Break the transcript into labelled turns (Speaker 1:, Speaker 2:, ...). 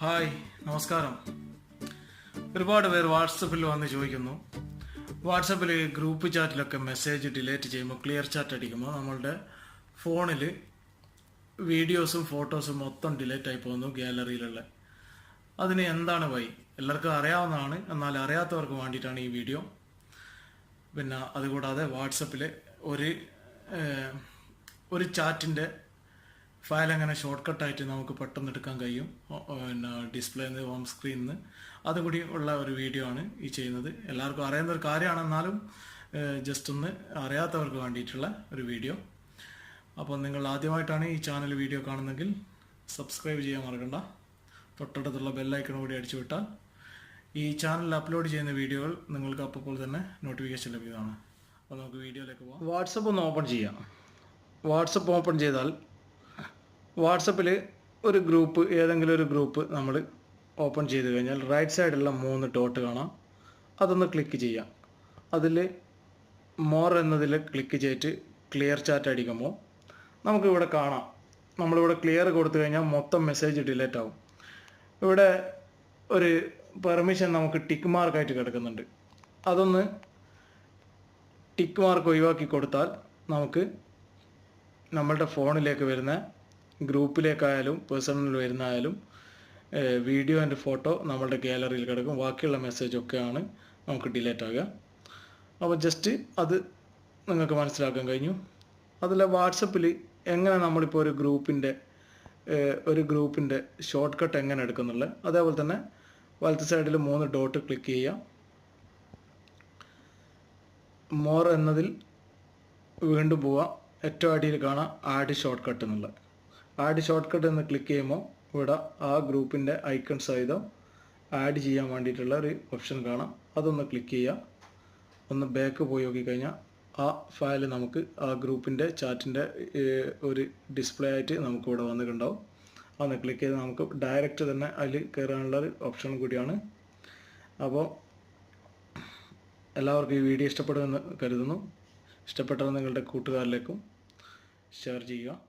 Speaker 1: Hi, നമസ്കാരം. ഒരുപാട് പേർ വാട്സപ്പിൽ വന്ന് ചോദിക്കുന്നു, വാട്സപ്പിൽ ഗ്രൂപ്പ് ചാറ്റിലൊക്കെ മെസ്സേജ് ഡിലീറ്റ് ചെയ്യുമ്പോൾ ക്ലിയർ ചാറ്റ് അടിക്കുമ്പോൾ നമ്മളുടെ ഫോണിൽ വീഡിയോസും ഫോട്ടോസും മൊത്തം ഡിലീറ്റ് ആയി പോകുന്നു ഗാലറിയിലുള്ള. അതിന് എന്താണ് വഴി? എല്ലാവർക്കും അറിയാവുന്നതാണ്, എന്നാൽ അറിയാത്തവർക്ക് വേണ്ടിയിട്ടാണ് ഈ വീഡിയോ. പിന്നെ അതുകൂടാതെ വാട്സപ്പിൽ ഒരു ചാറ്റിൻ്റെ ഫയൽ എങ്ങനെ ഷോർട്ട് കട്ടായിട്ട് നമുക്ക് പെട്ടെന്ന് എടുക്കാൻ കഴിയും, പിന്നെ ഡിസ്പ്ലേയിൽ നിന്ന് ഹോം സ്ക്രീനിൽ നിന്ന്, അതും കൂടി ഉള്ള ഒരു വീഡിയോ ആണ് ഈ ചെയ്യുന്നത്. എല്ലാവർക്കും അറിയുന്ന ഒരു കാര്യമാണ്, എന്നാലും ജസ്റ്റ് ഒന്ന് അറിയാത്തവർക്ക് വേണ്ടിയിട്ടുള്ള ഒരു വീഡിയോ. അപ്പോൾ നിങ്ങൾ ആദ്യമായിട്ടാണ് ഈ ചാനൽ വീഡിയോ കാണുന്നെങ്കിൽ സബ്സ്ക്രൈബ് ചെയ്യാൻ മറക്കണ്ട. തൊട്ടടുത്തുള്ള ബെല്ലൈക്കൺ കൂടി അടിച്ചു വിട്ടാൽ ഈ ചാനലിൽ അപ്ലോഡ് ചെയ്യുന്ന വീഡിയോകൾ നിങ്ങൾക്ക് അപ്പോൾ തന്നെ നോട്ടിഫിക്കേഷൻ ലഭ്യമാണ്. അപ്പോൾ നമുക്ക് വീഡിയോയിലേക്ക് പോകാം. വാട്സപ്പ് ഒന്ന് ഓപ്പൺ ചെയ്യാം. വാട്സപ്പ് ഓപ്പൺ ചെയ്താൽ വാട്സപ്പിൽ ഒരു ഗ്രൂപ്പ്, ഏതെങ്കിലും ഒരു ഗ്രൂപ്പ് നമ്മൾ ഓപ്പൺ ചെയ്ത് കഴിഞ്ഞാൽ റൈറ്റ് സൈഡിലുള്ള 3 ഡോട്ട് കാണാം. അതൊന്ന് ക്ലിക്ക് ചെയ്യാം. അതിൽ മോർ എന്നതിൽ ക്ലിക്ക് ചെയ്തിട്ട് ക്ലിയർ ചാറ്റ് അടിക്കുമ്പോൾ നമുക്കിവിടെ കാണാം. നമ്മളിവിടെ ക്ലിയർ കൊടുത്തു കഴിഞ്ഞാൽ മൊത്തം മെസ്സേജ് ഡിലീറ്റ് ആവും. ഇവിടെ ഒരു പെർമിഷൻ നമുക്ക് ടിക്ക് മാർക്കായിട്ട് കിടക്കുന്നുണ്ട്. അതൊന്ന് ടിക്ക് മാർക്ക് ഒഴിവാക്കി കൊടുത്താൽ നമുക്ക് നമ്മളുടെ ഫോണിലേക്ക് വരുന്ന ഗ്രൂപ്പിലേക്കായാലും പേഴ്സണൽ വരുന്നതായാലും വീഡിയോ ആൻഡ് ഫോട്ടോ നമ്മളുടെ ഗാലറിയിൽ കിടക്കും. ബാക്കിയുള്ള മെസ്സേജൊക്കെയാണ് നമുക്ക് ഡിലീറ്റ് ആകുക. അപ്പോൾ ജസ്റ്റ് അത് നിങ്ങൾക്ക് മനസ്സിലാക്കാൻ കഴിഞ്ഞു. അതിൽ വാട്സപ്പിൽ എങ്ങനെ നമ്മളിപ്പോൾ ഒരു ഗ്രൂപ്പിൻ്റെ ഷോർട്ട് കട്ട് എങ്ങനെ എടുക്കുന്നുള്ളത്, അതേപോലെ തന്നെ വലത്ത് സൈഡിൽ 3 ഡോട്ട് ക്ലിക്ക് ചെയ്യുക. മോർ എന്നതിൽ വീണ്ടും പോവുക. ഏറ്റവും അടിയിൽ കാണാം ആഡ് ഷോർട്ട് കട്ട് എന്നുള്ളത്. ആഡ് ഷോർട്ട് കട്ട് എന്ന് ക്ലിക്ക് ചെയ്യുമ്പോൾ ഇവിടെ ആ ഗ്രൂപ്പിൻ്റെ ഐക്കൺ സഹിതം ആഡ് ചെയ്യാൻ വേണ്ടിയിട്ടുള്ള ഒരു ഓപ്ഷൻ കാണാം. അതൊന്ന് ക്ലിക്ക് ചെയ്യുക. ഒന്ന് ബാക്ക് പോയി നോക്കിക്കഴിഞ്ഞാൽ ആ ഫയൽ നമുക്ക് ആ ഗ്രൂപ്പിൻ്റെ ചാറ്റിൻ്റെ ഒരു ഡിസ്പ്ലേ ആയിട്ട് നമുക്ക് ഇവിടെ വന്നിട്ടുണ്ടാവും. അതൊന്ന് ക്ലിക്ക് ചെയ്ത് നമുക്ക് ഡയറക്റ്റ് തന്നെ അതിൽ കയറാനുള്ള ഒരു ഓപ്ഷൻ കൂടിയാണ്. അപ്പോൾ എല്ലാവർക്കും ഈ വീഡിയോ ഇഷ്ടപ്പെടുമെന്ന് കരുതുന്നു. ഇഷ്ടപ്പെട്ടാൽ നിങ്ങളുടെ കൂട്ടുകാരിലേക്കും ഷെയർ ചെയ്യുക.